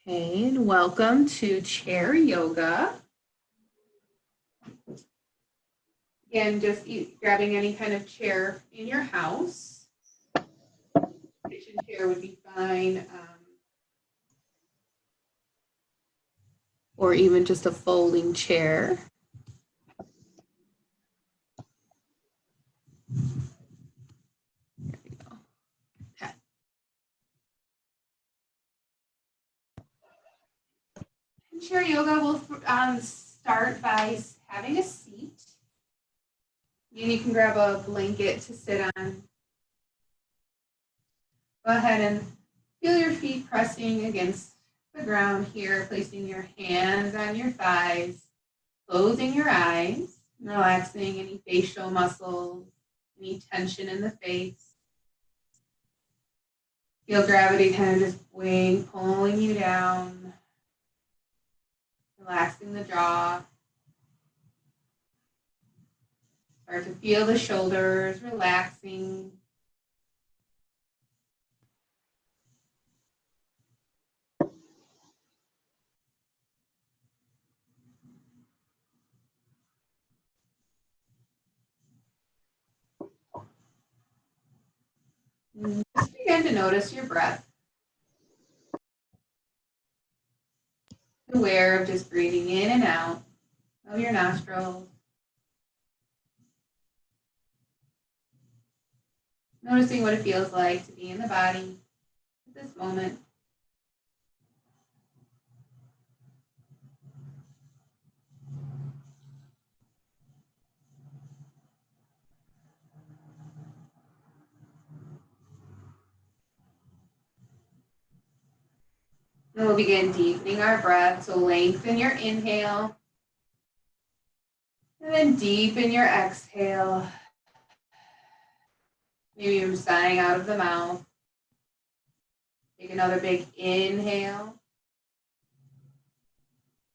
Okay, and welcome to chair yoga. Again, just grabbing any kind of chair in your house. Kitchen chair would be fine, or even just a folding chair. There we go. Okay. In chair yoga, we'll start by having a seat. And you can grab a blanket to sit on. Go ahead and feel your feet pressing against the ground here, placing your hands on your thighs, closing your eyes, relaxing any facial muscles, any tension in the face. Feel gravity kind of just pulling you down, relaxing the jaw. Start to feel the shoulders relaxing. And just begin to notice your breath. Aware of just breathing in and out of your nostrils. Noticing what it feels like to be in the body at this moment. And we'll begin deepening our breath. So lengthen your inhale. And then deepen your exhale. Maybe you're sighing out of the mouth. Take another big inhale.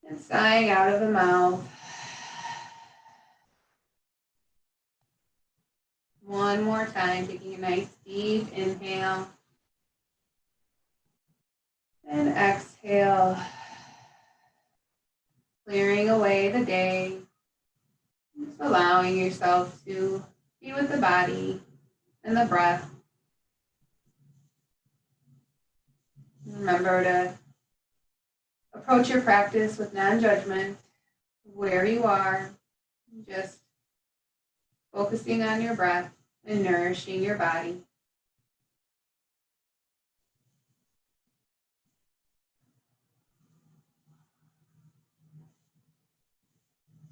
And sighing out of the mouth. One more time, taking a nice deep inhale. And exhale. Clearing away the day. Just allowing yourself to be with the body and the breath. Remember to approach your practice with non-judgment, where you are, just focusing on your breath and nourishing your body.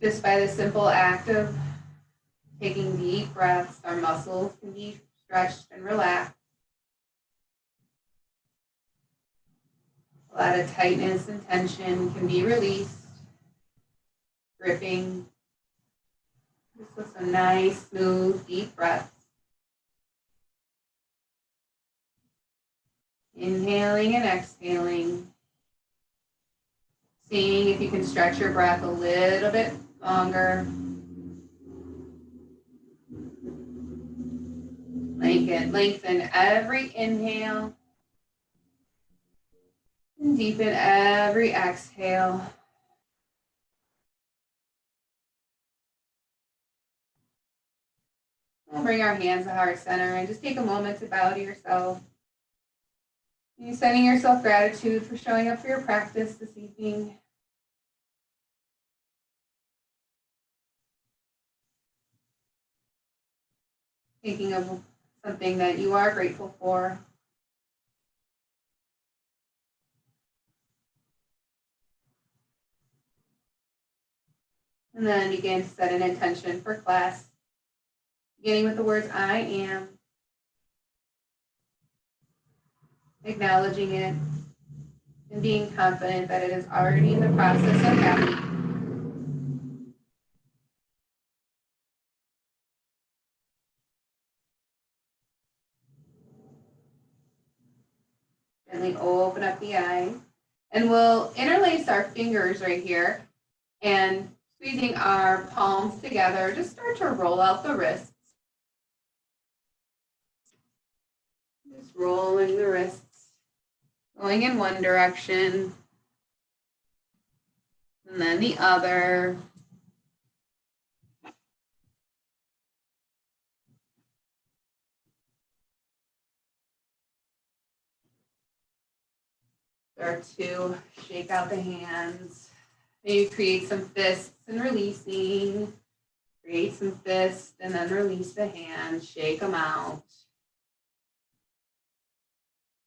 Just by the simple act of taking deep breaths, our muscles can be stretched and relaxed. A lot of tightness and tension can be released. Gripping. Just with some nice, smooth, deep breaths. Inhaling and exhaling. Seeing if you can stretch your breath a little bit longer. Lengthen every inhale. And deepen every exhale. We'll bring our hands to heart center and just take a moment to bow to yourself. You're sending yourself gratitude for showing up for your practice this evening. Thinking of something that you are grateful for. And then begin to set an intention for class. Beginning with the words, I am. Acknowledging it and being confident that it is already in the process of happening. Gently open up the eyes. And we'll interlace our fingers right here and squeezing our palms together, just start to roll out the wrists. Just rolling the wrists, going in one direction, And then the other. Start to shake out the hands. Maybe create some fists and releasing. Create some fists and then release the hands. Shake them out.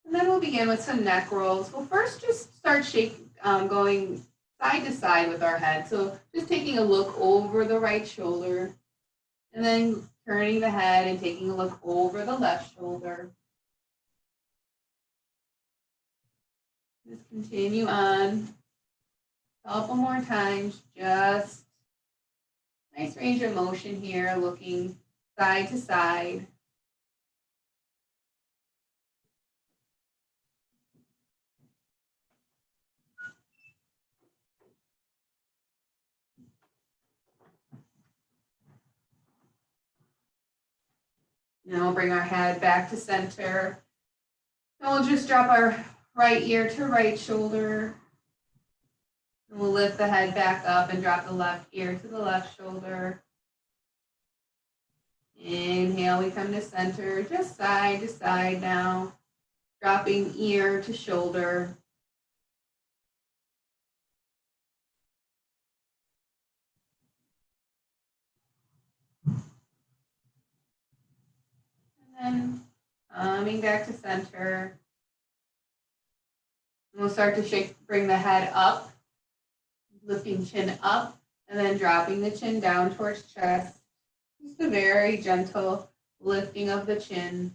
And then we'll begin with some neck rolls. We'll first just start going side to side with our head. So just taking a look over the right shoulder and then turning the head and taking a look over the left shoulder. Just continue on. A couple more times, just nice range of motion here, looking side to side. Now we'll bring our head back to center. And we'll just drop our right ear to right shoulder. And we'll lift the head back up and drop the left ear to the left shoulder. Inhale, we come to center, just side to side now. Dropping ear to shoulder. And then coming back to center. And we'll start to bring the head up, lifting chin up, and then dropping the chin down towards chest. Just a very gentle lifting of the chin.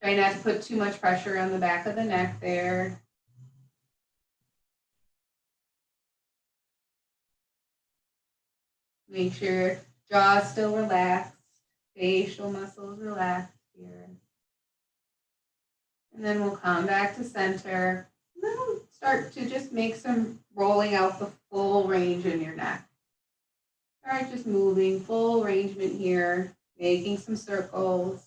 Try not to put too much pressure on the back of the neck there. Make sure jaw is still relaxed, facial muscles relaxed here. And then we'll come back to center. And then we'll start to just make some rolling out the full range in your neck. All right, just moving, full arrangement here, making some circles.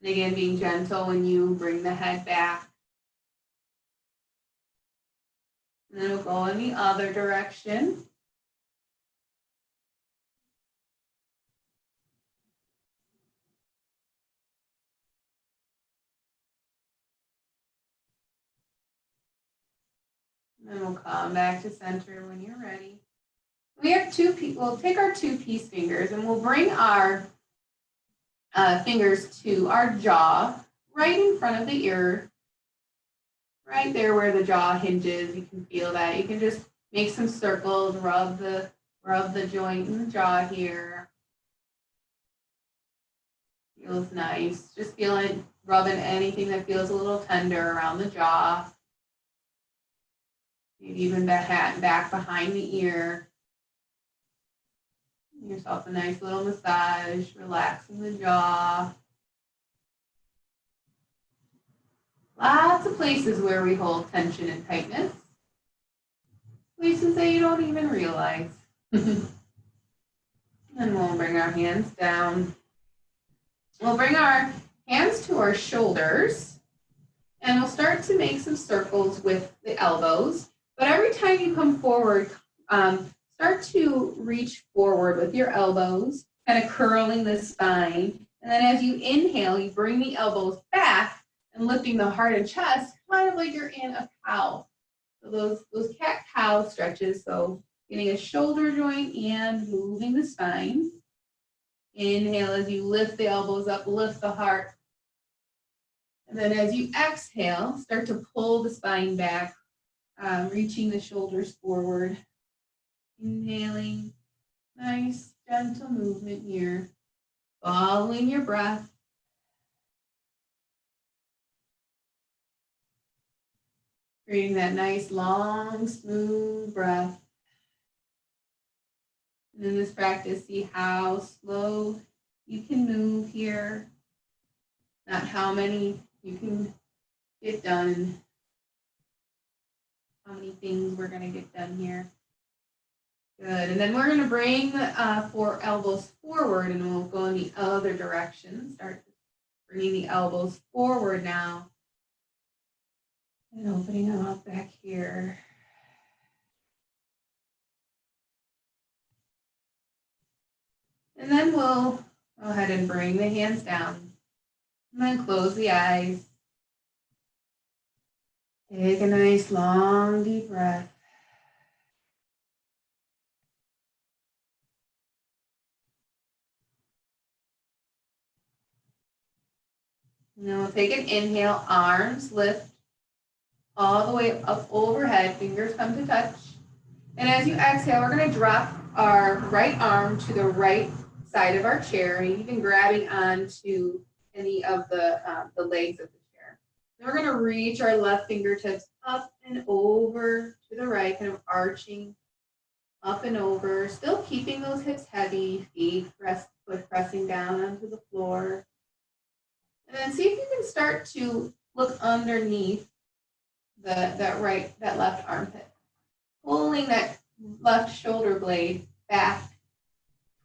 And again, being gentle when you bring the head back. And then we'll go in the other direction. And then we'll come back to center when you're ready. We have we'll take our two peace fingers and we'll bring our fingers to our jaw, right in front of the ear, right there where the jaw hinges. You can feel that. You can just make some circles, rub the joint in the jaw here. Feels nice. Just rubbing anything that feels a little tender around the jaw. Maybe even back behind the ear. Give yourself a nice little massage, relaxing the jaw. Lots of places where we hold tension and tightness. Places that you don't even realize. And we'll bring our hands down. We'll bring our hands to our shoulders. And we'll start to make some circles with the elbows. But every time you come forward, start to reach forward with your elbows, kind of curling the spine. And then as you inhale, you bring the elbows back and lifting the heart and chest, kind of like you're in a cow. So those cat-cow stretches, so getting a shoulder joint and moving the spine. Inhale as you lift the elbows up, lift the heart. And then as you exhale, start to pull the spine back, reaching the shoulders forward. Inhaling, nice gentle movement here, following your breath. Creating that nice, long, smooth breath. And in this practice, see how slow you can move here, not how many you can get done, how many things we're going to get done here. Good, and then we're going to bring the 4 elbows forward and we'll go in the other direction. Start bringing the elbows forward now. And opening them up back here. And then we'll go ahead and bring the hands down. And then close the eyes. Take a nice long deep breath. And then we'll take an inhale, arms lift all the way up overhead, fingers come to touch. And as you exhale, we're going to drop our right arm to the right side of our chair, even grabbing onto any of the legs of the chair. Then we're going to reach our left fingertips up and over to the right, kind of arching up and over, still keeping those hips heavy, foot pressing down onto the floor. And then see if you can start to look underneath that left armpit, pulling that left shoulder blade back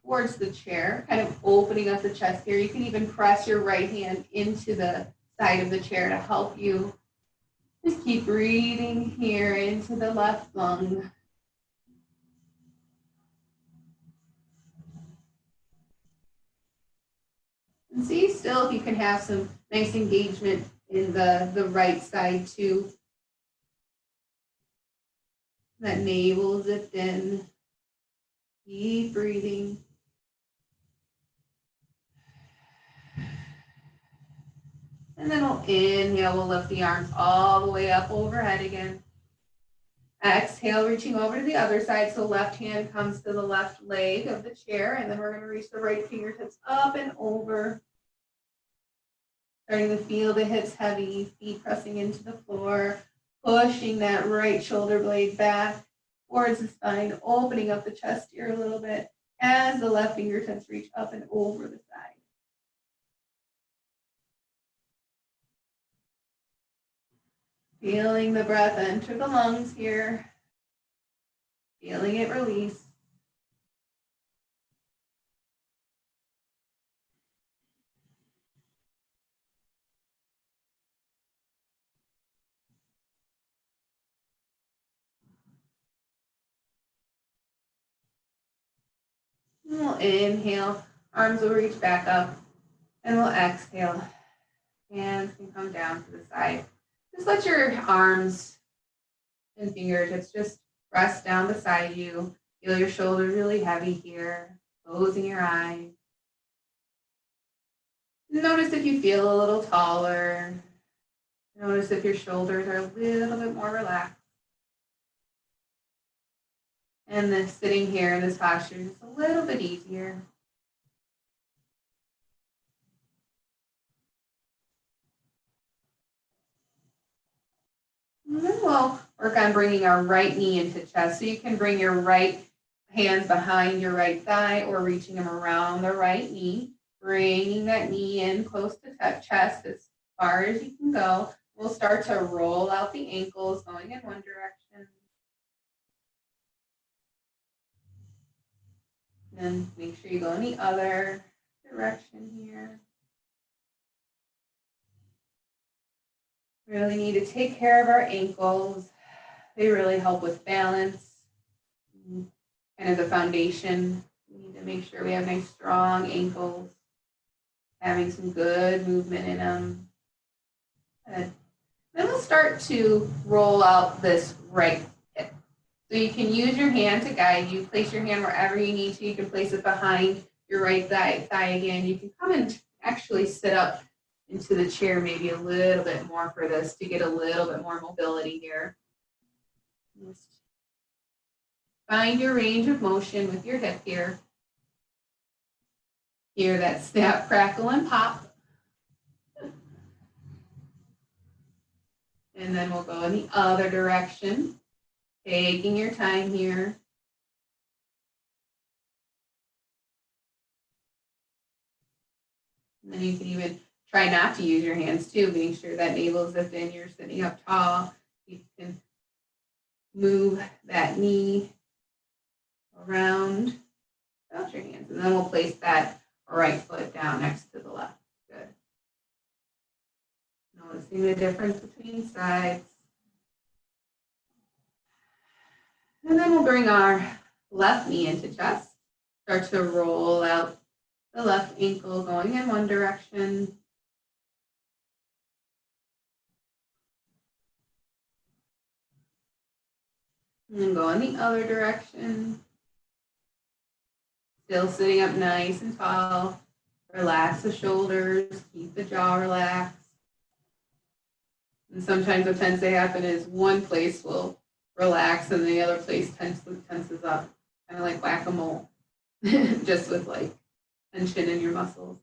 towards the chair, kind of opening up the chest here. You can even press your right hand into the side of the chair to help you. Just keep breathing here into the left lung. And see still if you can have some nice engagement in the right side too. That navel zipped in. Keep breathing. And then we'll inhale, we'll lift the arms all the way up overhead again. Exhale, reaching over to the other side. So left hand comes to the left leg of the chair, and then we're going to reach the right fingertips up and over. Starting to feel the hips heavy, feet pressing into the floor, pushing that right shoulder blade back towards the spine, opening up the chest here a little bit as the left fingertips reach up and over the side. Feeling the breath enter the lungs here. Feeling it release. And we'll inhale, arms will reach back up, and we'll exhale. Hands can come down to the side. Just let your arms and fingertips just press down beside you. Feel your shoulders really heavy here, closing your eyes. Notice if you feel a little taller. Notice if your shoulders are a little bit more relaxed. And then sitting here in this posture is a little bit easier. And then we'll work on bringing our right knee into chest. So you can bring your right hands behind your right thigh or reaching them around the right knee, bringing that knee in close to chest as far as you can go. We'll start to roll out the ankles going in one direction. And then make sure you go in the other direction here. Really need to take care of our ankles. They really help with balance, kind of the foundation. We need to make sure we have nice strong ankles, having some good movement in them. Good. Then we'll start to roll out this right hip. So you can use your hand to guide you. Place your hand wherever you need to. You can place it behind your right thigh again. You can come and actually sit up into the chair maybe a little bit more for this to get a little bit more mobility here. Just find your range of motion with your hip here. Hear that snap, crackle, and pop. And then we'll go in the other direction, taking your time here. And then you can even try not to use your hands too, making sure that navel is zipped in, you're sitting up tall. You can move that knee around without your hands. And then we'll place that right foot down next to the left. Good. Noticing the difference between sides. And then we'll bring our left knee into chest. Start to roll out the left ankle going in one direction. And then go in the other direction. Still sitting up nice and tall. Relax the shoulders, keep the jaw relaxed. And sometimes what tends to happen is one place will relax and the other place tenses up, kind of like whack-a-mole, just with like tension in your muscles.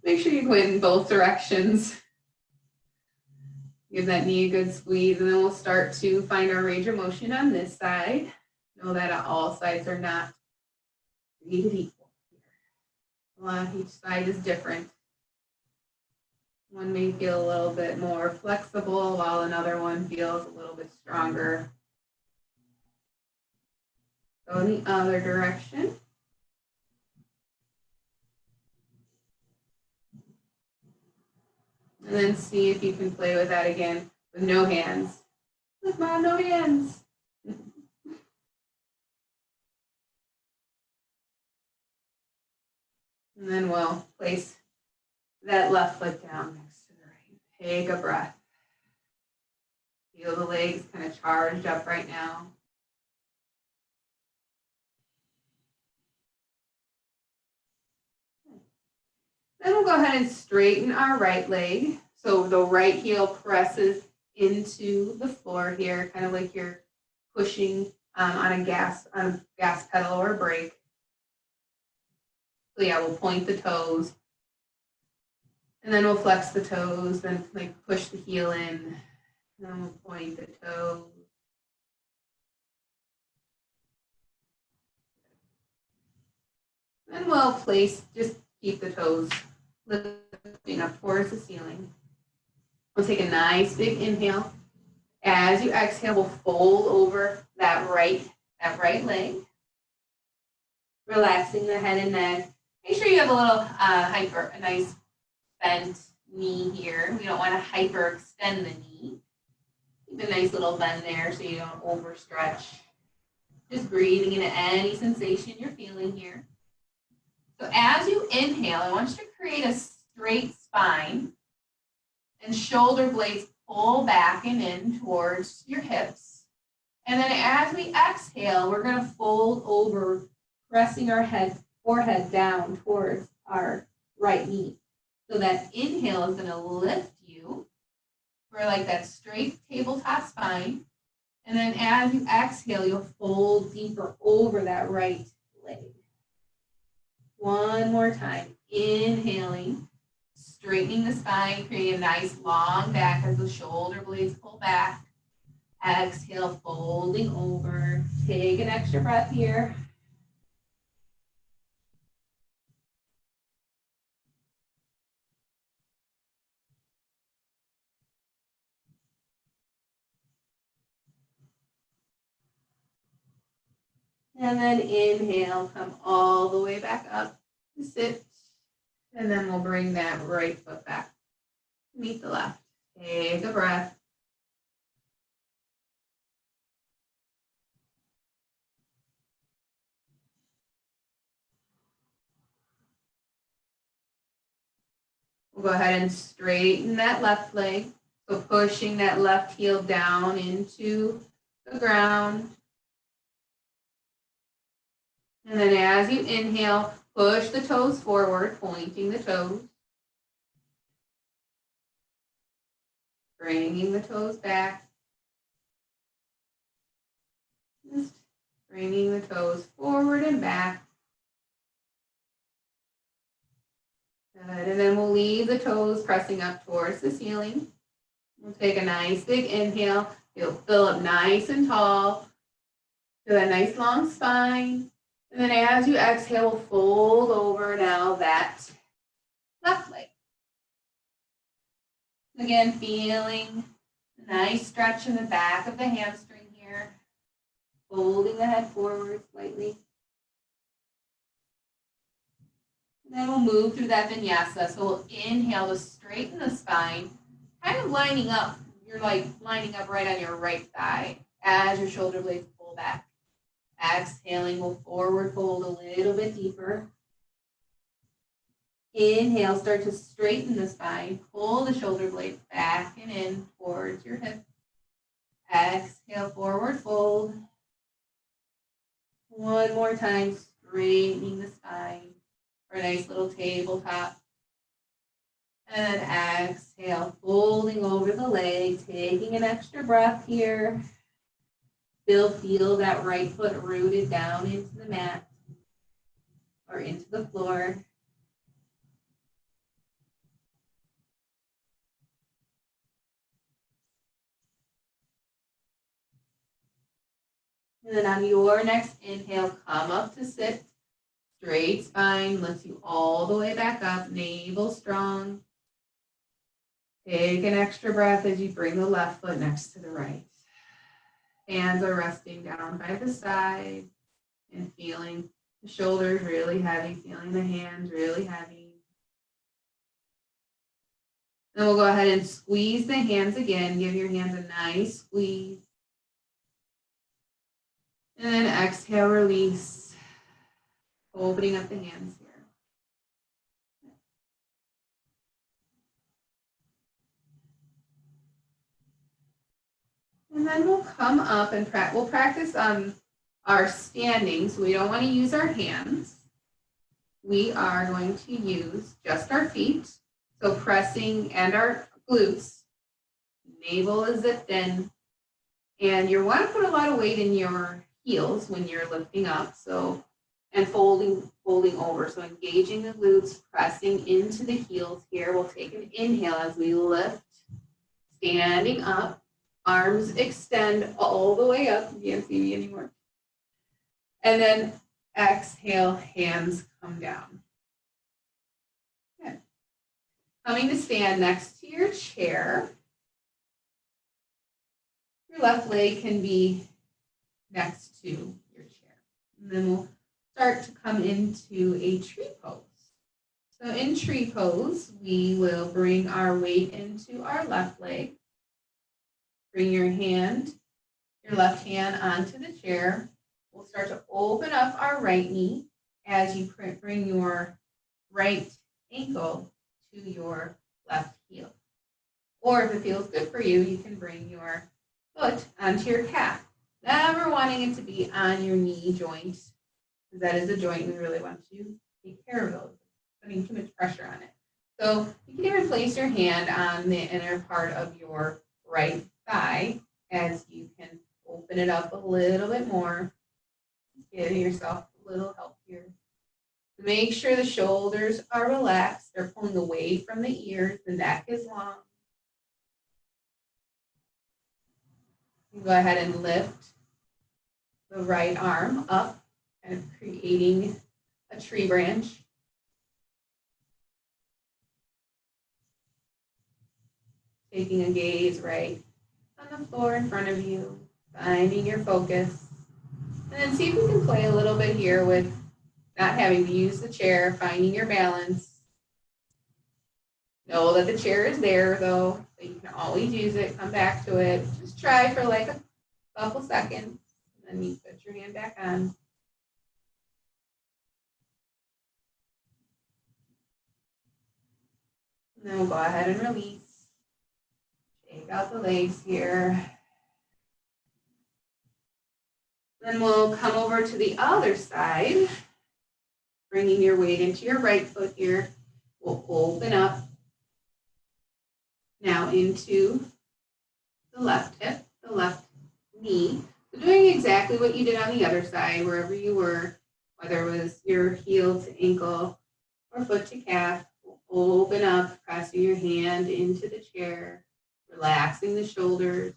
Make sure you go in both directions. Give that knee a good squeeze, and then we'll start to find our range of motion on this side. Know that all sides are not created equal. Each side is different. One may feel a little bit more flexible while another one feels a little bit stronger. Go in the other direction. And then see if you can play with that again with no hands. Look, Mom, no hands. And then we'll place that left foot down next to the right. Take a breath. Feel the legs kind of charged up right now. Then we'll go ahead and straighten our right leg. So the right heel presses into the floor here, kind of like you're pushing on a gas pedal or a brake. So yeah, we'll point the toes. And then we'll flex the toes, then like push the heel in. And then we'll point the toes. Then we'll just keep the toes lifting up towards the ceiling. We'll take a nice big inhale. As you exhale, we'll fold over that right leg. Relaxing the head and neck. Make sure you have a little a nice bent knee here. We don't want to hyperextend the knee. Keep a nice little bend there so you don't overstretch. Just breathing into any sensation you're feeling here. So as you inhale, I want you to create a straight spine and shoulder blades pull back and in towards your hips. And then as we exhale, we're going to fold over, pressing our forehead down towards our right knee. So that inhale is going to lift you for like that straight tabletop spine. And then as you exhale, you'll fold deeper over that right leg. One more time. Inhaling, straightening the spine, creating a nice long back as the shoulder blades pull back. Exhale, folding over. Take an extra breath here. And then inhale, come all the way back up to sit. And then we'll bring that right foot back to meet the left. Take a breath. We'll go ahead and straighten that left leg. So pushing that left heel down into the ground. And then as you inhale, push the toes forward, pointing the toes. Bringing the toes back. Just bringing the toes forward and back. Good. And then we'll leave the toes pressing up towards the ceiling. We'll take a nice big inhale. You'll fill up nice and tall. Feel a nice long spine. And then as you exhale, we'll fold over now that left leg. Again, feeling a nice stretch in the back of the hamstring here. Folding the head forward slightly. And then we'll move through that vinyasa. So we'll inhale to straighten the spine, kind of lining up. You're like lining up right on your right thigh as your shoulder blades pull back. Exhaling, we'll forward fold a little bit deeper. Inhale, start to straighten the spine. Pull the shoulder blades back and in towards your hips. Exhale, forward fold. One more time, straightening the spine for a nice little tabletop. And then exhale, folding over the leg, taking an extra breath here. Still feel that right foot rooted down into the mat or into the floor. And then on your next inhale, come up to sit. Straight spine lifts you all the way back up, navel strong. Take an extra breath as you bring the left foot next to the right. Hands are resting down by the side and feeling the shoulders really heavy, feeling the hands really heavy. Then we'll go ahead and squeeze the hands again. Give your hands a nice squeeze. And then exhale, release. Opening up the hands here. And then we'll come up and we'll practice on our standing. So we don't want to use our hands. We are going to use just our feet. So pressing and our glutes. Navel is zipped in. And you want to put a lot of weight in your heels when you're lifting up. So, and folding over. So engaging the glutes, pressing into the heels here. We'll take an inhale as we lift, standing up. Arms extend all the way up. You can't see me anymore. And then exhale, hands come down. Good. Coming to stand next to your chair. Your left leg can be next to your chair. And then we'll start to come into a tree pose. So in tree pose, we will bring our weight into our left leg. Bring your left hand onto the chair. We'll start to open up our right knee as you bring your right ankle to your left heel. Or if it feels good for you, you can bring your foot onto your calf. Never wanting it to be on your knee joint, because that is a joint we really want to take care of those, putting too much pressure on it. So you can even place your hand on the inner part of your right thigh as you can open it up a little bit more. Give yourself a little help here. Make sure the shoulders are relaxed. They're pulling away from the ears. The neck is long. You go ahead and lift the right arm up, kind of creating a tree branch. Taking a gaze right on the floor in front of you, finding your focus. And then see if you can play a little bit here with not having to use the chair, finding your balance. Know that the chair is there though, so you can always use it, come back to it. Just try for like a couple seconds, and then you put your hand back on. And then we'll go ahead and release. Take out the legs here. Then we'll come over to the other side, bringing your weight into your right foot here. We'll open up now into the left hip, the left knee. So doing exactly what you did on the other side, wherever you were, whether it was your heel to ankle or foot to calf. We'll open up, pressing your hand into the chair, relaxing the shoulders.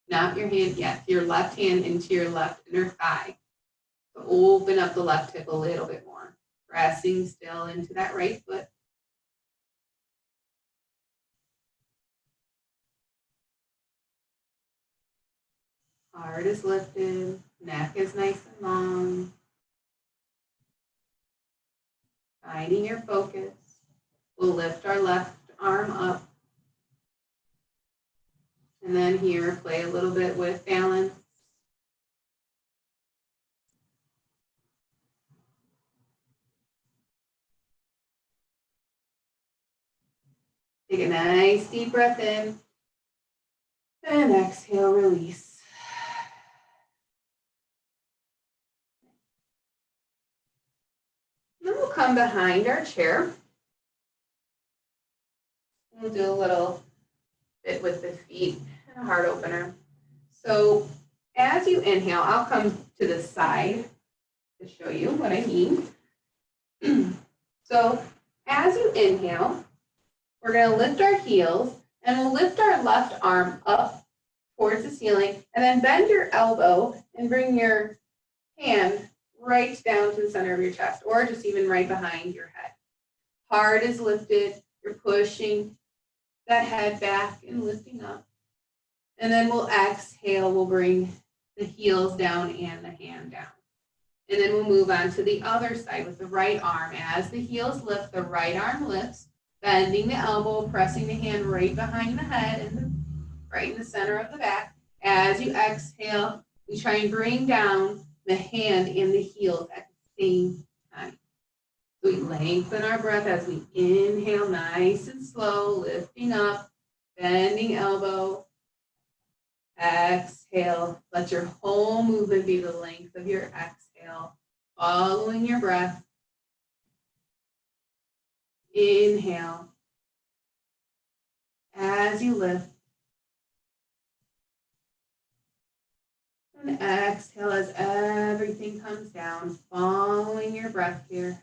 Not your hand yet, your left hand into your left inner thigh. So open up the left hip a little bit more. Pressing still into that right foot. Heart is lifted, neck is nice and long. Finding your focus. We'll lift our left arm up. And then here, play a little bit with balance. Take a nice deep breath in. And exhale, release. Then we'll come behind our chair. We'll do a little bit with the feet and a heart opener. So as you inhale, I'll come to the side to show you what I mean. So as you inhale, we're going to lift our heels and we'll lift our left arm up towards the ceiling and then bend your elbow and bring your hand right down to the center of your chest or just even right behind your head. Heart is lifted. You're pushing that head back and lifting up. And then we'll exhale. We'll bring the heels down and the hand down. And then we'll move on to the other side with the right arm. As the heels lift, the right arm lifts, bending the elbow, pressing the hand right behind the head and right in the center of the back. As you exhale, we try and bring down the hand and the heels at the same time. So we lengthen our breath as we inhale nice and slow, lifting up, bending elbow. Exhale. Let your whole movement be the length of your exhale, following your breath. Inhale. As you lift. And exhale as everything comes down, following your breath here.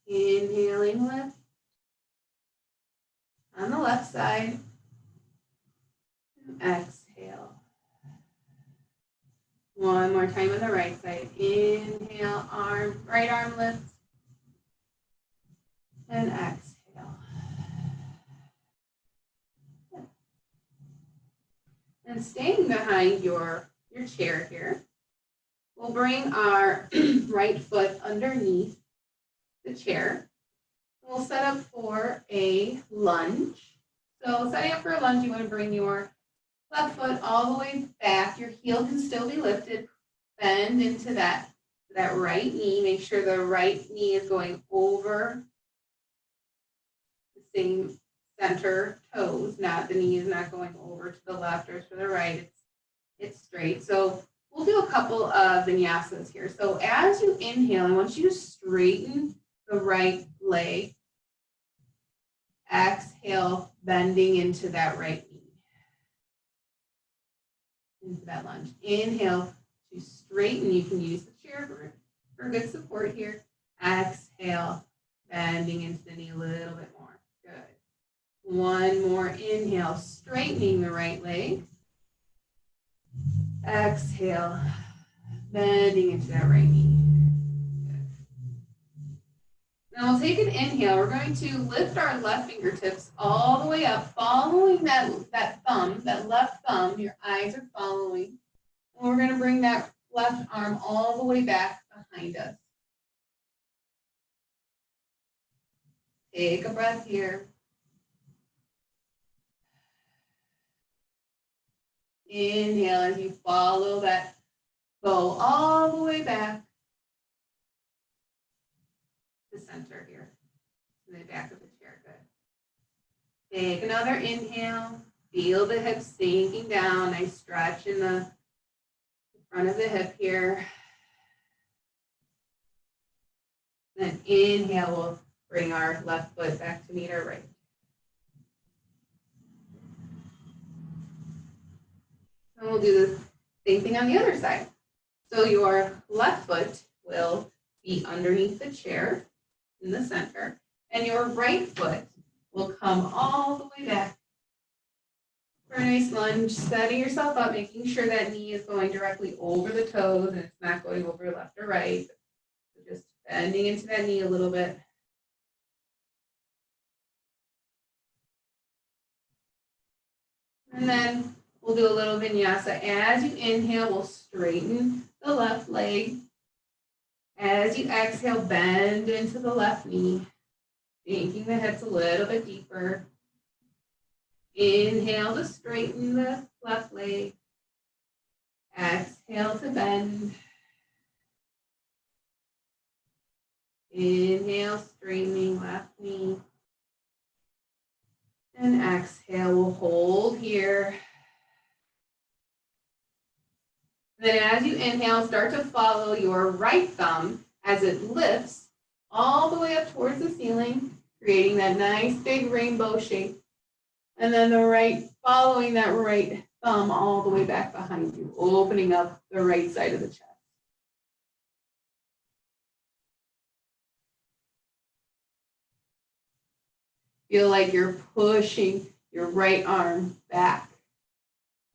Inhaling, lift. On the left side. And exhale. One more time on the right side. Inhale, right arm lifts. And exhale. And staying behind your chair here, we'll bring our right foot underneath the chair. We'll set up for a lunge. So setting up for a lunge, you want to bring your left foot all the way back. Your heel can still be lifted. Bend into that right knee. Make sure the right knee is going over the same center toes. The knee is not going over to the left or to the right. It's straight. So we'll do a couple of vinyasas here. So as you inhale, I want you to straighten the right leg. Exhale, bending into that right knee. Into that lunge. Inhale to straighten. You can use the chair for good support here. Exhale, bending into the knee a little bit more. Good. One more inhale, straightening the right leg. Exhale, bending into that right knee. Now we'll take an inhale. We're going to lift our left fingertips all the way up, following that thumb, that left thumb. Your eyes are following. And we're going to bring that left arm all the way back behind us. Take a breath here. Inhale as you follow that, go all the way back to center here, to the back of the chair. Good. Take another inhale. Feel the hips sinking down. Nice stretch in the front of the hip here. Then inhale, we'll bring our left foot back to meet our right. And we'll do the same thing on the other side. So your left foot will be underneath the chair in the center, and your right foot will come all the way back for a nice lunge, setting yourself up, making sure that knee is going directly over the toes and it's not going over left or right. So just bending into that knee a little bit. And then we'll do a little vinyasa. As you inhale, we'll straighten the left leg. As you exhale, bend into the left knee, sinking the hips a little bit deeper. Inhale to straighten the left leg. Exhale to bend. Inhale, straightening left knee. And exhale, we'll hold here. Then as you inhale, start to follow your right thumb as it lifts all the way up towards the ceiling, creating that nice big rainbow shape. And then the right, following that right thumb all the way back behind you, opening up the right side of the chest. Feel like you're pushing your right arm back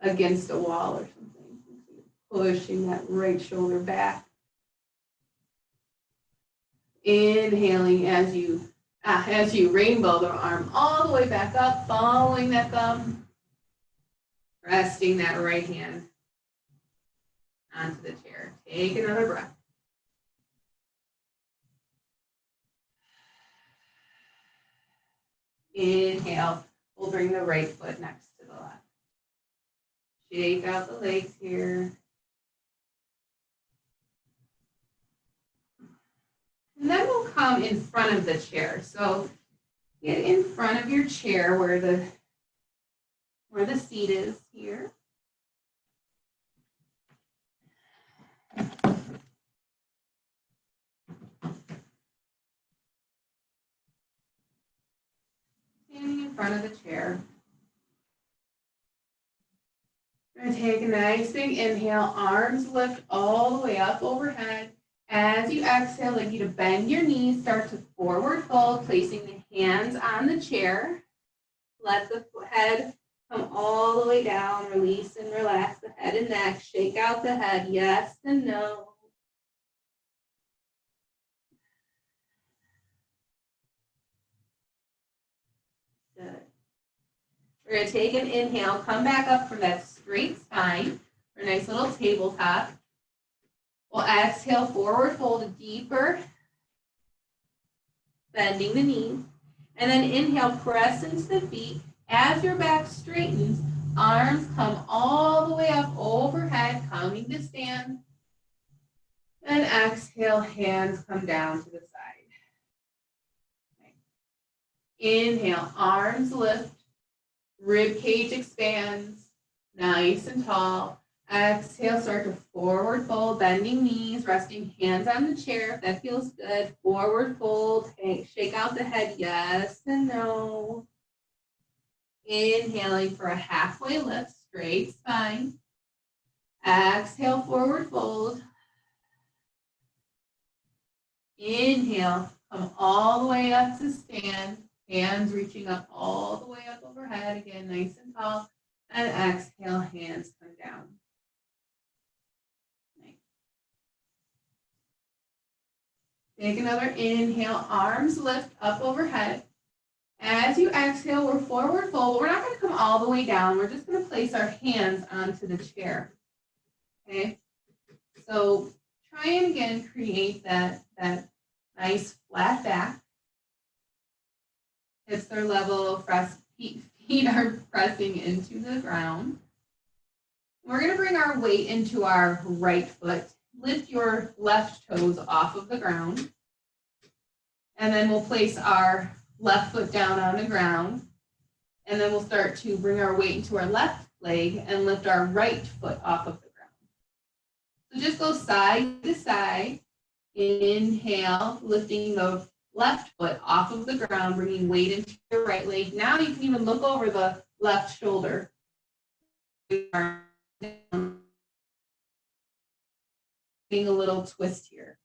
against a wall or something. Pushing that right shoulder back. Inhaling as you rainbow the arm all the way back up, following that thumb, resting that right hand onto the chair. Take another breath. Inhale, we'll bring the right foot next to the left. Shake out the legs here. And then we'll come in front of the chair. So get in front of your chair where the seat is here. Standing in front of the chair. We're going to take a nice big inhale, arms lift all the way up overhead. As you exhale, I'd like you to bend your knees, start to forward fold, placing the hands on the chair. Let the head come all the way down, release and relax the head and neck, shake out the head, yes and no. Good. We're going to take an inhale, come back up from that straight spine for a nice little tabletop. We'll exhale, forward fold deeper, bending the knees. And then inhale, press into the feet. As your back straightens, arms come all the way up overhead, coming to stand. And exhale, hands come down to the side. Okay. Inhale, arms lift, rib cage expands, nice and tall. Exhale, start to forward fold, bending knees, resting hands on the chair if that feels good. Forward fold, shake out the head, yes and no. Inhaling for a halfway lift, straight spine. Exhale, forward fold. Inhale, come all the way up to stand. Hands reaching up all the way up overhead. Again, nice and tall. And exhale, hands come down. Take another inhale, arms lift up overhead. As you exhale, we're forward fold. We're not going to come all the way down. We're just going to place our hands onto the chair. Okay? So try and again create that nice flat back. Hips are level, feet are pressing into the ground. We're going to bring our weight into our right foot. Lift your left toes off of the ground. And then we'll place our left foot down on the ground. And then we'll start to bring our weight into our left leg and lift our right foot off of the ground. So just go side to side. Inhale, lifting the left foot off of the ground, bringing weight into your right leg. Now you can even look over the left shoulder. A little twist here.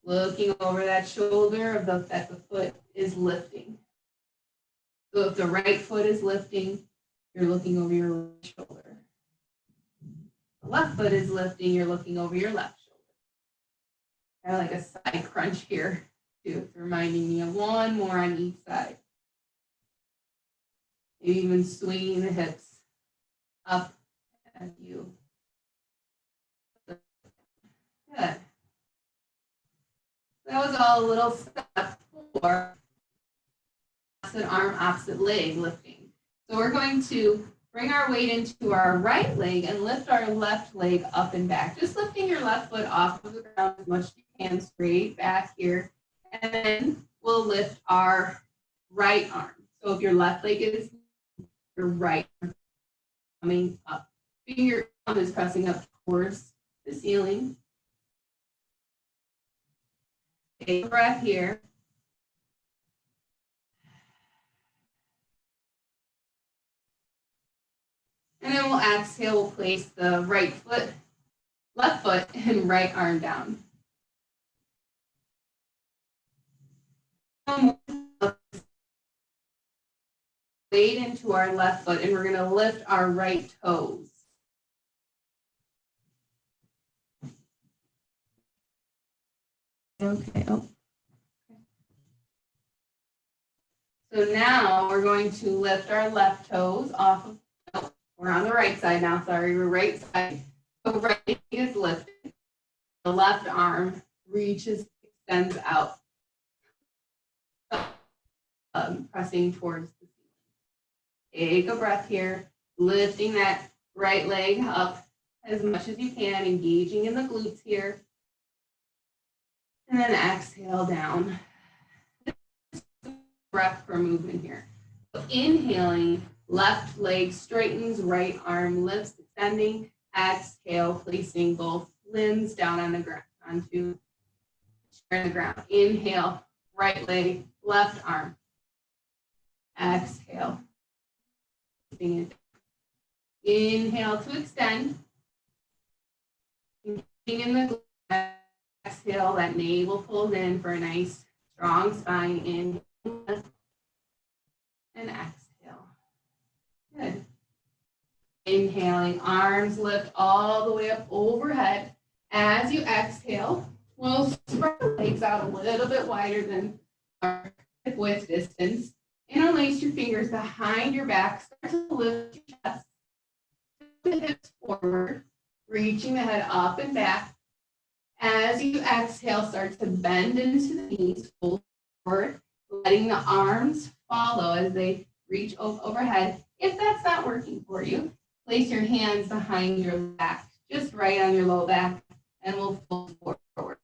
Looking over that shoulder that the foot is lifting. So if the right foot is lifting, you're looking over your right shoulder. The left foot is lifting, you're looking over your left shoulder. Kind of like a side crunch here, too. It's reminding me of one more on each side. Even swinging the hips up as you. Good. That was all a little step for opposite arm, opposite leg lifting. So we're going to bring our weight into our right leg and lift our left leg up and back. Just lifting your left foot off of the ground as much as you can, straight back here. And then we'll lift our right arm. So if your left leg is your right arm coming up. Your thumb is pressing up towards the ceiling. Take a breath here. And then we'll exhale, we'll place the right foot, left foot, and right arm down. Weight into our left foot, and we're going to lift our right toes. Okay. Oh. So now we're going to lift our left toes off of, no, we're on the right side now, sorry, we're right side. So right leg is lifted. The left arm reaches, extends out, pressing towards the ceiling. Take a breath here, lifting that right leg up as much as you can, engaging in the glutes here. And then exhale down. Breath for movement here. So inhaling, left leg straightens, right arm lifts, extending. Exhale, placing both limbs down on the ground, onto the ground. Inhale, right leg, left arm. Exhale. Inhale to extend. In the exhale, that navel pulls in for a nice strong spine. Inhale and exhale. Good. Inhaling, arms lift all the way up overhead. As you exhale, we'll spread the legs out a little bit wider than our hip width distance. Interlace your fingers behind your back. Start to lift your chest. The hips forward, reaching the head up and back. As you exhale, start to bend into the knees, forward, letting the arms follow as they reach overhead. If that's not working for you, place your hands behind your back, just right on your low back, and we'll fold forward.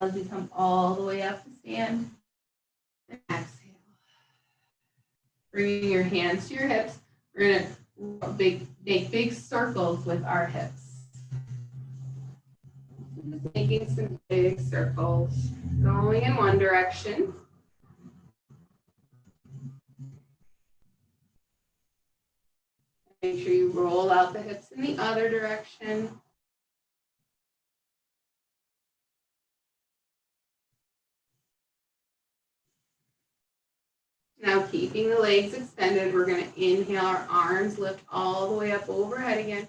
As we come all the way up to stand, and exhale. Bringing your hands to your hips, we're going to make big circles with our hips. Just making some big circles, going in one direction. Make sure you roll out the hips in the other direction. Now keeping the legs extended, we're going to inhale, our arms lift all the way up overhead again.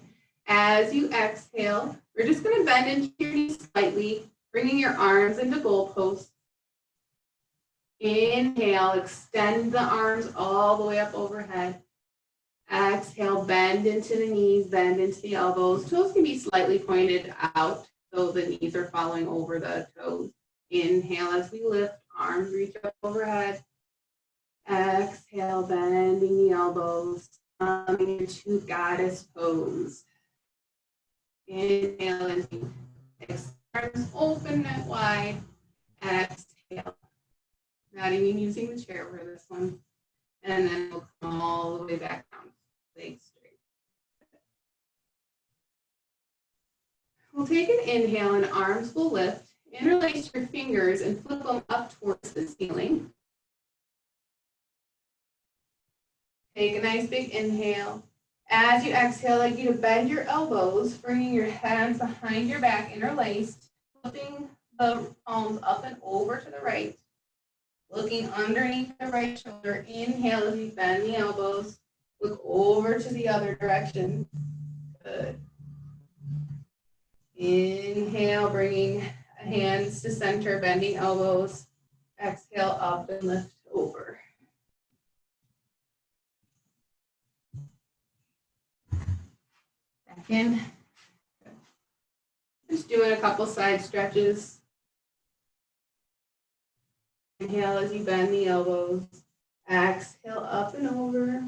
As you exhale, we're just going to bend into your knees slightly, bringing your arms into goalposts. Inhale, extend the arms all the way up overhead. Exhale, bend into the knees, bend into the elbows. Toes can be slightly pointed out so the knees are following over the toes. Inhale as we lift, arms reach up overhead. Exhale, bending the elbows, coming into goddess pose. Inhale as you arms open net wide. Exhale. Not even using the chair for this one. And then we'll come all the way back down. Legs straight. We'll take an inhale and arms will lift. Interlace your fingers and flip them up towards the ceiling. Take a nice big inhale. As you exhale, I'd like you to bend your elbows, bringing your hands behind your back, interlaced, flipping the palms up and over to the right. Looking underneath the right shoulder. Inhale as you bend the elbows. Look over to the other direction. Good. Inhale, bringing hands to center, bending elbows. Exhale, up and lift over. Back in. Just doing a couple side stretches. Inhale as you bend the elbows. Exhale up and over.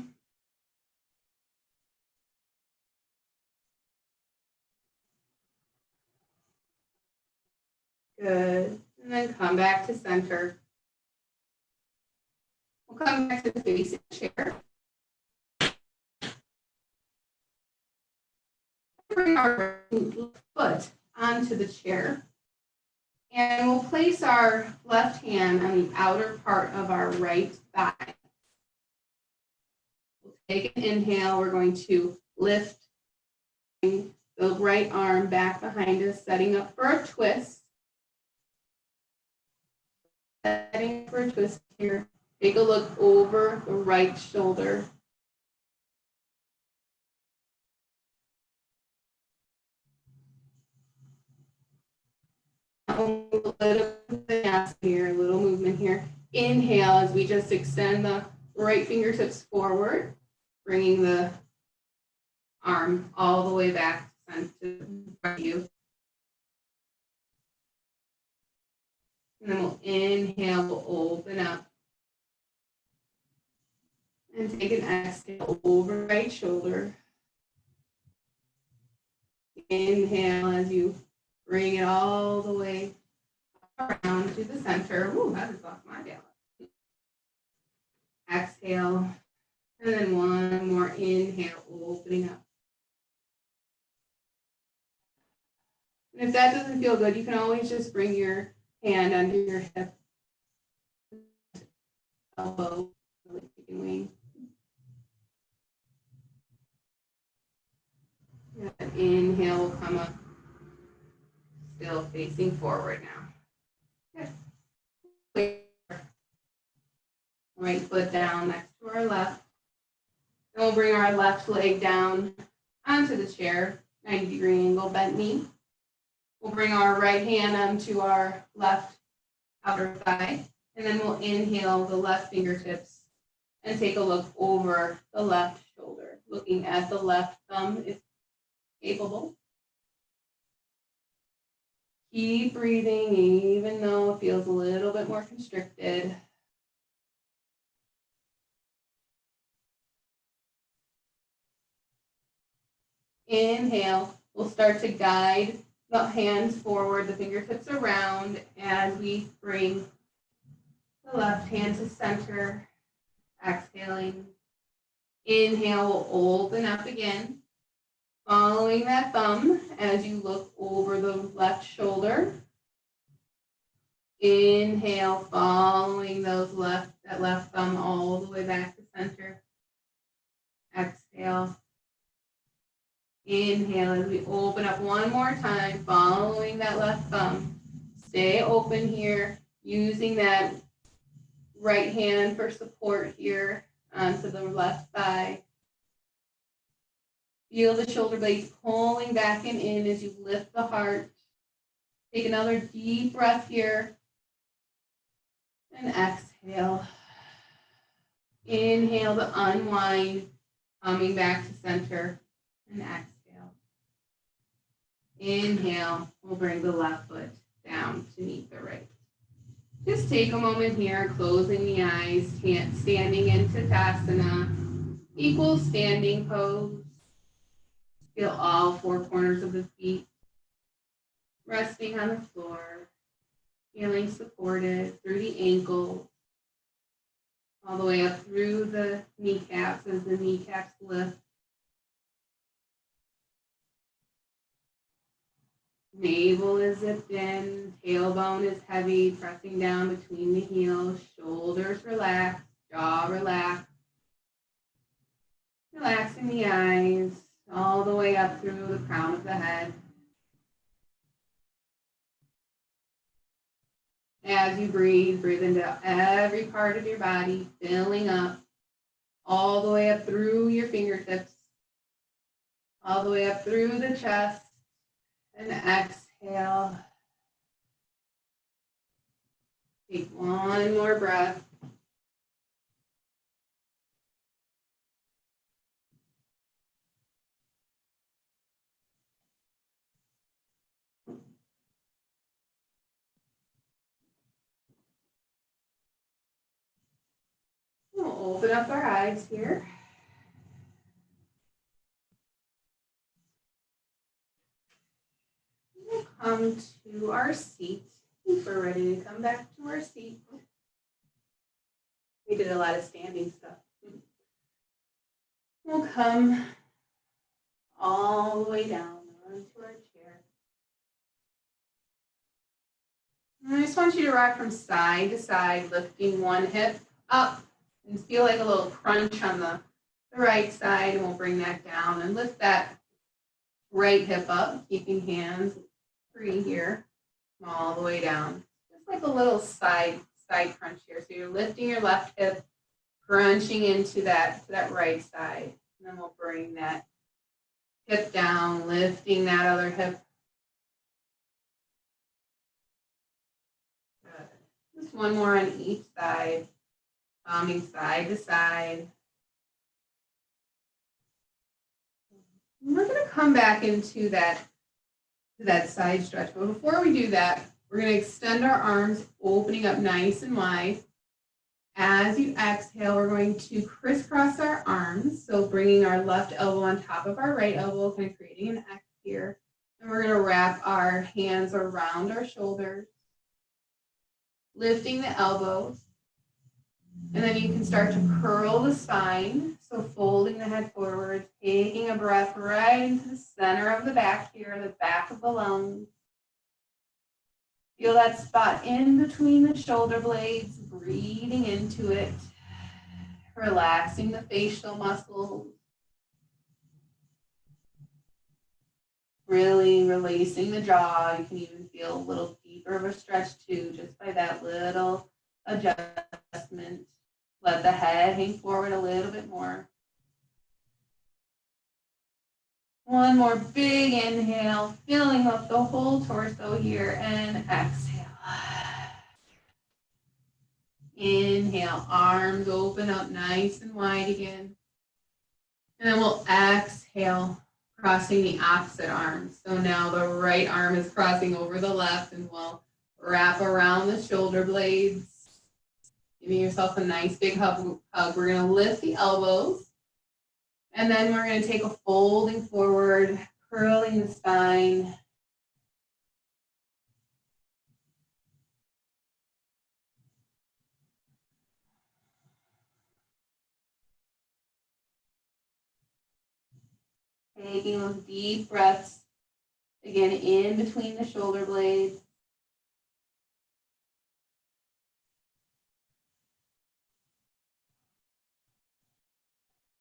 Good. And then come back to center. We'll come back to the facing chair. Bring our foot onto the chair. And we'll place our left hand on the outer part of our right thigh. We'll take an inhale. We're going to lift the right arm back behind us, setting up for a twist. Setting up for a twist here. Take a look over the right shoulder. A little movement here. Inhale as we just extend the right fingertips forward, bringing the arm all the way back to you. And then we'll inhale, we'll open up. And take an exhale over right shoulder. Inhale as you bring it all the way around to the center. Ooh, that is off my balance. Exhale. And then one more inhale, opening up. And if that doesn't feel good, you can always just bring your hand under your hip. Elbow, really kicking wing. And inhale will come up. Still facing forward now. Good. Right foot down next to our left. And we'll bring our left leg down onto the chair, 90-degree angle, bent knee. We'll bring our right hand onto our left outer thigh, and then we'll inhale the left fingertips and take a look over the left shoulder, looking at the left thumb if capable. Keep breathing, even though it feels a little bit more constricted. Inhale, we'll start to guide the hands forward, the fingertips around as we bring the left hand to center. Exhaling. Inhale, we'll open up again. Following that thumb as you look over the left shoulder. Inhale, following that left thumb all the way back to center. Exhale. Inhale as we open up one more time, following that left thumb. Stay open here, using that right hand for support here onto the left thigh. Feel the shoulder blades pulling back and in as you lift the heart. Take another deep breath here. And exhale. Inhale to unwind, coming back to center. And exhale. Inhale, we'll bring the left foot down to meet the right. Just take a moment here, closing the eyes, standing in Tadasana, equal standing pose. Feel all four corners of the feet resting on the floor, feeling supported through the ankles, all the way up through the kneecaps as the kneecaps lift. Navel is zipped in, tailbone is heavy, pressing down between the heels, shoulders relaxed, jaw relaxed. Relaxing the eyes all the way up through the crown of the head. As you breathe, breathe into every part of your body, filling up all the way up through your fingertips, all the way up through the chest, and exhale. Take one more breath. we'll open up our eyes here. We'll come to our seat. If we're ready to come back to our seat. We did a lot of standing stuff. We'll come all the way down onto our chair. And I just want you to rock from side to side, lifting one hip up and feel like a little crunch on the right side, and we'll bring that down and lift that right hip up, keeping hands free here, all the way down. Just like a little side crunch here. So you're lifting your left hip, crunching into that right side. And then we'll bring that hip down, lifting that other hip. Good. Just one more on each side, coming side to side. And we're going to come back into that side stretch. But before we do that, we're going to extend our arms, opening up nice and wide. As you exhale, we're going to crisscross our arms. So bringing our left elbow on top of our right elbow, kind of creating an X here. And we're going to wrap our hands around our shoulders, lifting the elbows. And then you can start to curl the spine. So folding the head forward, taking a breath right into the center of the back here, the back of the lungs. Feel that spot in between the shoulder blades, breathing into it, relaxing the facial muscles, really releasing the jaw. You can even feel a little deeper of a stretch too, just by that little adjustment. Let the head hang forward a little bit more. One more big inhale, filling up the whole torso here, and exhale. Inhale, arms open up nice and wide again. And then we'll exhale, crossing the opposite arm. So now the right arm is crossing over the left, and we'll wrap around the shoulder blades. Giving yourself a nice big hug. We're going to lift the elbows. And then we're going to take a folding forward, curling the spine. Taking those deep breaths, again, in between the shoulder blades.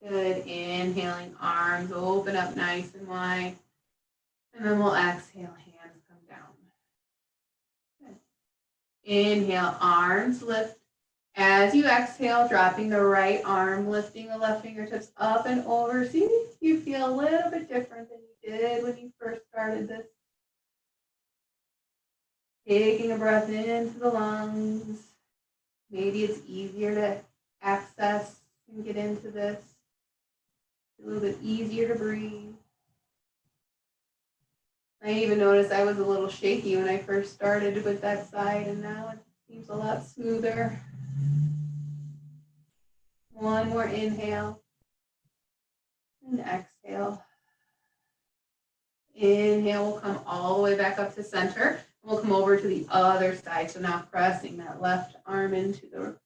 Good. Inhaling, arms open up nice and wide. And then we'll exhale, hands come down. Good. Inhale, arms lift. As you exhale, dropping the right arm, lifting the left fingertips up and over. See if you feel a little bit different than you did when you first started this. Taking a breath into the lungs. Maybe it's easier to access and get into this. A little bit easier to breathe. I even noticed I was a little shaky when I first started with that side, and now it seems a lot smoother. One more inhale and exhale. Inhale, we'll come all the way back up to center. We'll come over to the other side. So now pressing that left arm into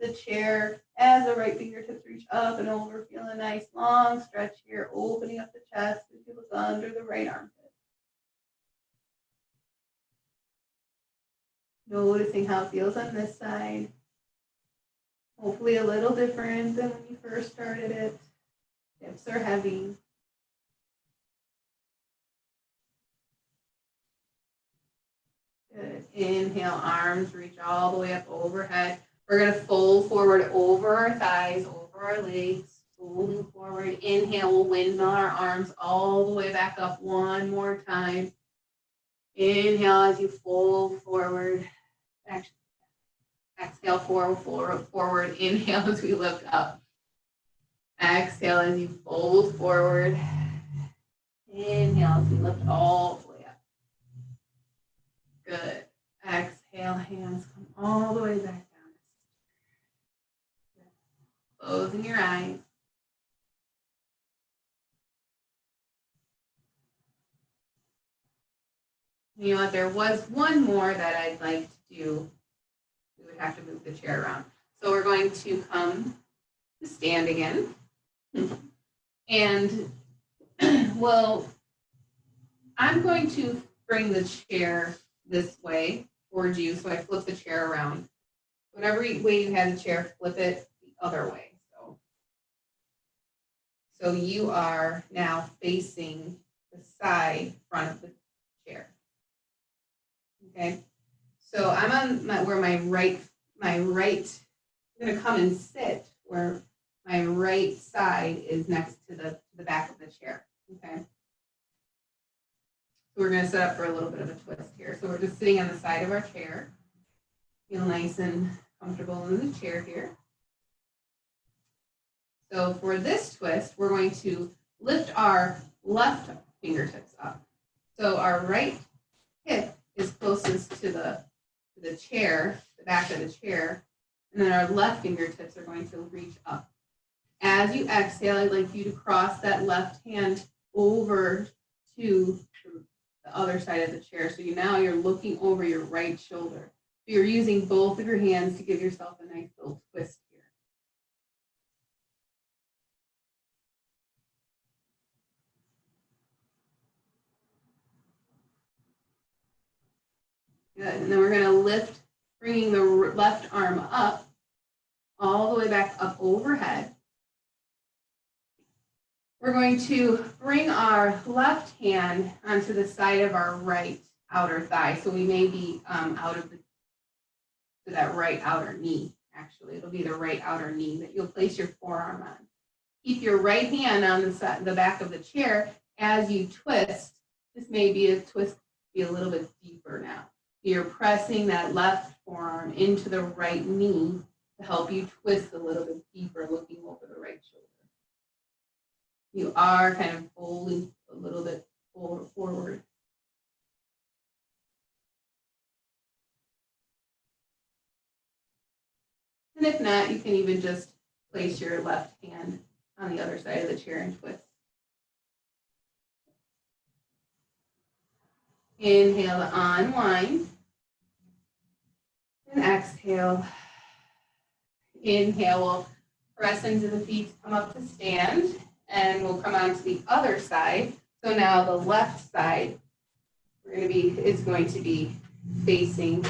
the chair as the right fingertips reach up and over. Feel a nice long stretch here, opening up the chest as you look under the right armpit. Noticing how it feels on this side. Hopefully a little different than when you first started it. Hips are heavy. Good. Inhale, arms reach all the way up overhead. We're going to fold forward over our thighs, over our legs, folding forward. Inhale, we'll windmill our arms all the way back up one more time. Inhale as you fold forward. Exhale, forward. Inhale as we lift up. Exhale as you fold forward. Inhale as we lift all the way up. Good. Exhale, hands come all the way back down. closing your eyes. You know what, there was one more that I'd like to do. We would have to move the chair around. So we're going to come to stand again. And well, I'm going to bring the chair this way towards you. So I flip the chair around. Whatever way you have the chair, flip it the other way. So you are now facing the side front of the chair. Okay. So I'm on where my right, I'm going to come and sit where my right side is next to the back of the chair. Okay. So we're going to set up for a little bit of a twist here. So we're just sitting on the side of our chair. Feel nice and comfortable in the chair here. So for this twist, we're going to lift our left fingertips up. So our right hip is closest to the chair, the back of the chair, and then our left fingertips are going to reach up. As you exhale, I'd like you to cross that left hand over to the other side of the chair. So now you're looking over your right shoulder. So you're using both of your hands to give yourself a nice little twist here. Good, and then we're going to lift, bringing the left arm up, all the way back up overhead. We're going to bring our left hand onto the side of our right outer thigh. So we may be out of to that right outer knee, actually. It'll be the right outer knee that you'll place your forearm on. Keep your right hand on the back of the chair as you twist. This may be a twist, be a little bit deeper now. You're pressing that left forearm into the right knee to help you twist a little bit deeper, looking over the right shoulder. You are kind of folding a little bit forward. And if not, you can even just place your left hand on the other side of the chair and twist. Inhale to unwind. And exhale. Inhale, we'll press into the feet, come up to stand, and we'll come on to the other side. So now the left side is going to be facing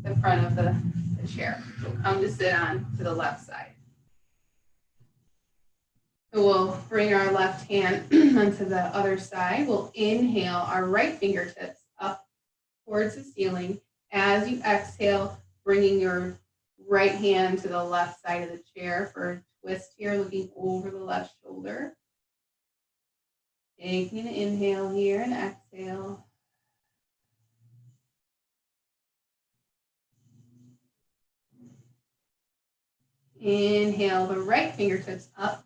the front of the chair. So come to sit on to the left side. So we'll bring our left hand onto the other side. We'll inhale our right fingertips up towards the ceiling. As you exhale, bringing your right hand to the left side of the chair for a twist here, looking over the left shoulder. Taking an inhale here and exhale. Inhale the right fingertips up.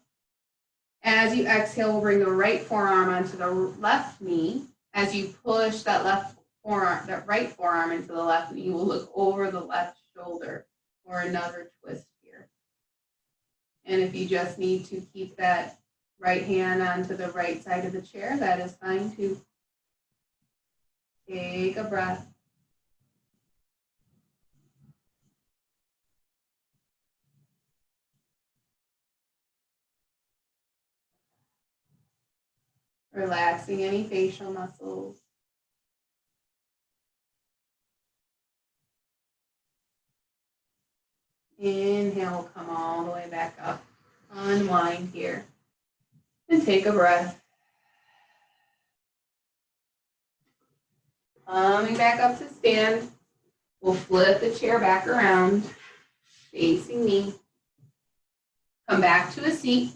As you exhale, we'll bring the right forearm onto the left knee. As you push that right forearm into the left knee, we'll look over the left shoulder for another twist here. And if you just need to keep that right hand onto the right side of the chair, that is fine too. Take a breath. Relaxing any facial muscles. Inhale, come all the way back up. Unwind here. And take a breath. Coming back up to stand. We'll flip the chair back around, facing me. Come back to a seat.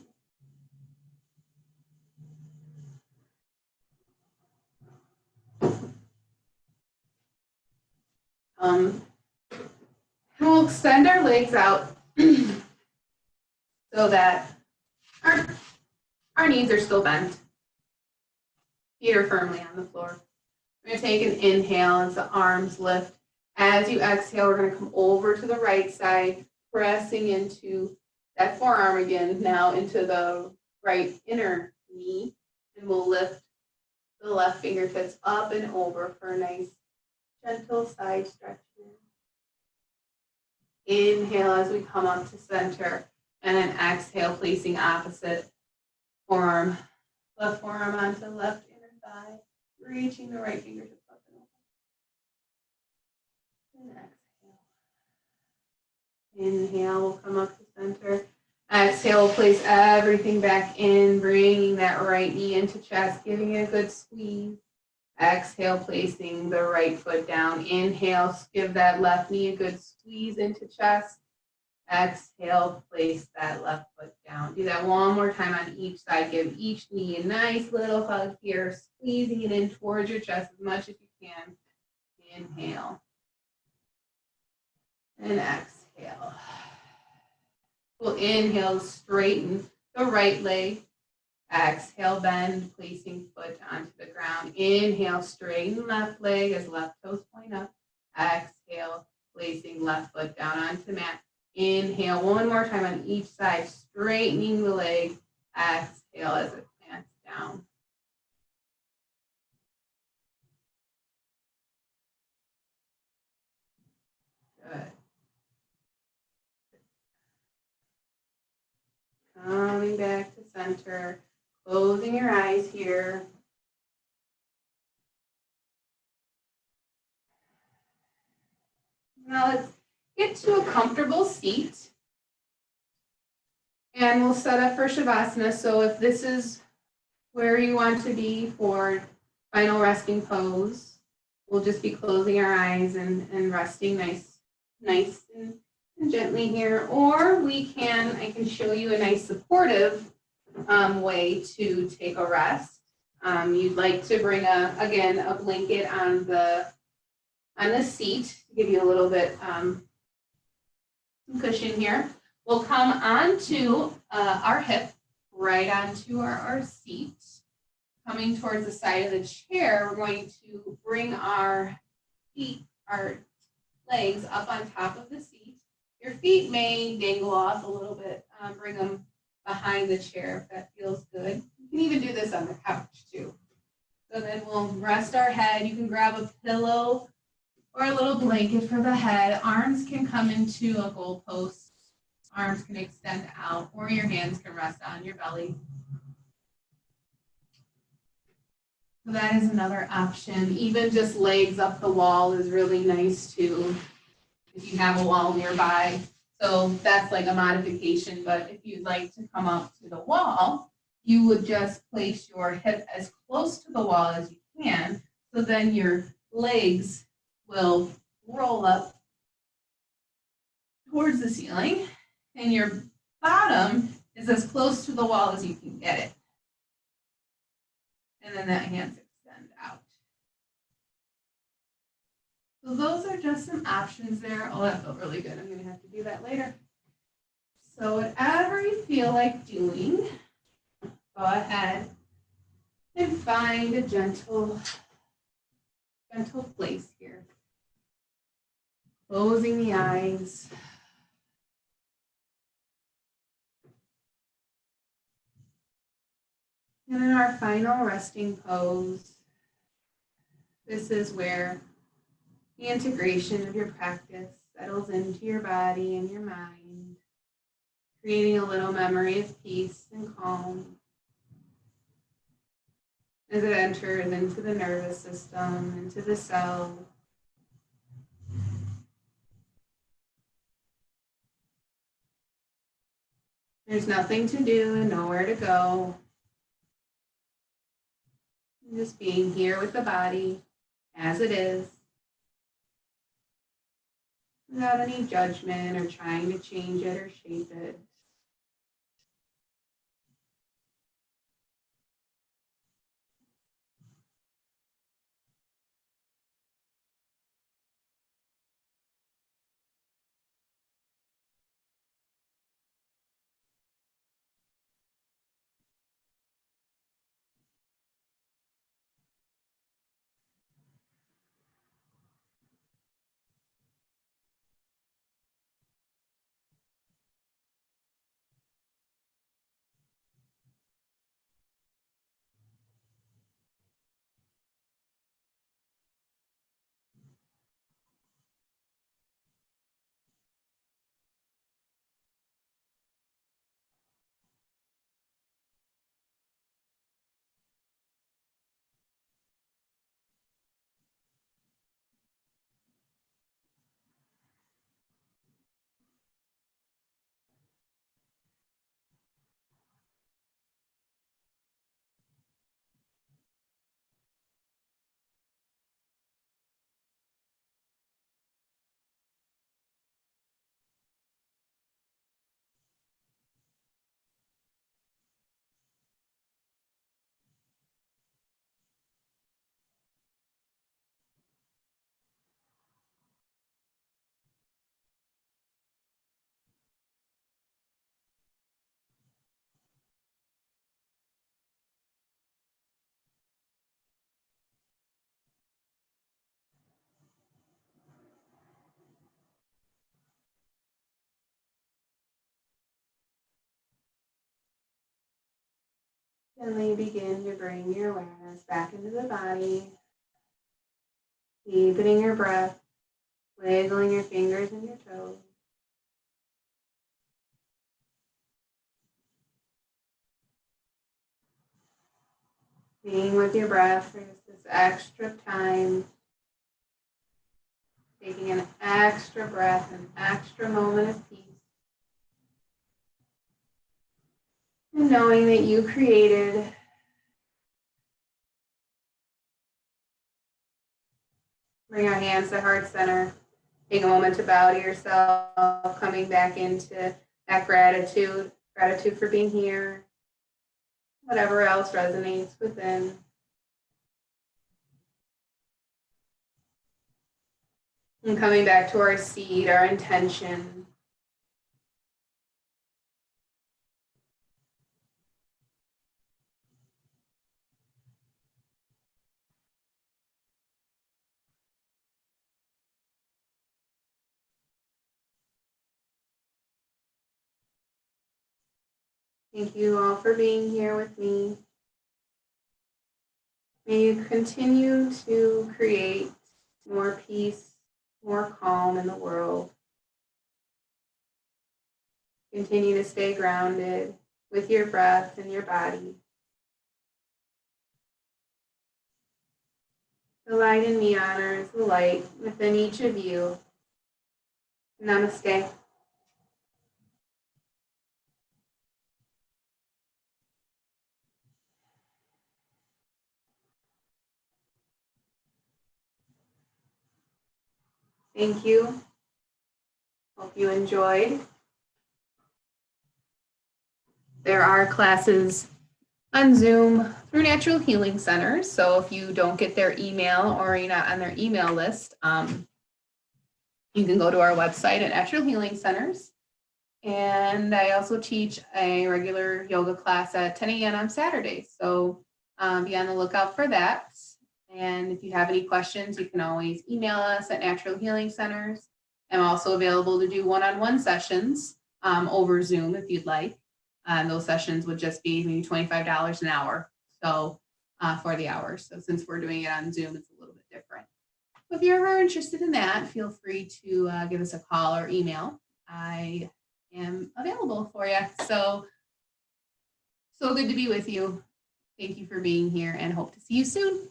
And we'll extend our legs out so that our knees are still bent. Feet are firmly on the floor. We're going to take an inhale as the arms lift. As you exhale, we're going to come over to the right side, pressing into that forearm again, now into the right inner knee, and we'll lift the left fingertips up and over for a nice gentle side stretch. Inhale as we come up to center, and then exhale, placing opposite forearm, left forearm onto left inner thigh, reaching the right fingertips up and over. And exhale. Inhale, we'll come up to center. Exhale, we'll place everything back in, bringing that right knee into chest, giving it a good squeeze. Exhale, placing the right foot down. Inhale, give that left knee a good squeeze into chest. Exhale, place that left foot down. Do that one more time on each side. Give each knee a nice little hug here, squeezing it in towards your chest as much as you can. Inhale. And exhale. We'll inhale, straighten the right leg. Exhale, bend, placing foot onto the ground. Inhale, straighten left leg as left toes point up. Exhale, placing left foot down onto the mat. Inhale, one more time on each side, straightening the leg. Exhale as it plants down. Good. Coming back to center, closing your eyes here. Now let's get to a comfortable seat. And we'll set up for Shavasana. So if this is where you want to be for final resting pose, we'll just be closing our eyes and resting nice and gently here. Or I can show you a nice supportive way to take a rest. You'd like to bring a blanket on the seat to give you a little bit cushion here. We'll come onto our hip, right onto our seat. Coming towards the side of the chair, we're going to bring our feet, our legs up on top of the seat. Your feet may dangle off a little bit. Bring them behind the chair if that feels good. You can even do this on the couch too. So then we'll rest our head. You can grab a pillow or a little blanket for the head. Arms can come into a goalpost. Arms can extend out, or your hands can rest on your belly. So that is another option. Even just legs up the wall is really nice too, if you have a wall nearby. So that's like a modification, but if you'd like to come up to the wall, you would just place your hip as close to the wall as you can, so then your legs will roll up towards the ceiling, and your bottom is as close to the wall as you can get it. And then that hands extend out. So those are just some options there. Oh, that felt really good. I'm going to have to do that later. So whatever you feel like doing, go ahead and find a gentle place here. Closing the eyes. And in our final resting pose, this is where the integration of your practice settles into your body and your mind, creating a little memory of peace and calm as it enters into the nervous system, into the cell. There's nothing to do and nowhere to go. Just being here with the body as it is, without any judgment or trying to change it or shape it. Gently begin to bring your awareness back into the body, deepening your breath, wiggling your fingers and your toes. Being with your breath for just this extra time, taking an extra breath, an extra moment of peace. And knowing that you created bring our hands to heart center. Take a moment to bow to yourself, coming back into that gratitude. Gratitude for being here. Whatever else resonates within. And coming back to our seed, our intention. Thank you all for being here with me. May you continue to create more peace, more calm in the world. Continue to stay grounded with your breath and your body. The light in me honors the light within each of you. Namaste. Thank you. Hope you enjoyed. There are classes on Zoom through Natural Healing Centers. So if you don't get their email or you're not on their email list, you can go to our website at Natural Healing Centers. And I also teach a regular yoga class at 10 a.m. on Saturdays. So be on the lookout for that. And if you have any questions, you can always email us at Natural Healing Centers. I'm also available to do one-on-one sessions over Zoom if you'd like. Those sessions would just be maybe $25 an hour. So for the hour. So since we're doing it on Zoom, it's a little bit different. So if you're ever interested in that, feel free to give us a call or email. I am available for you. So good to be with you. Thank you for being here and hope to see you soon.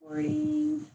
Recording.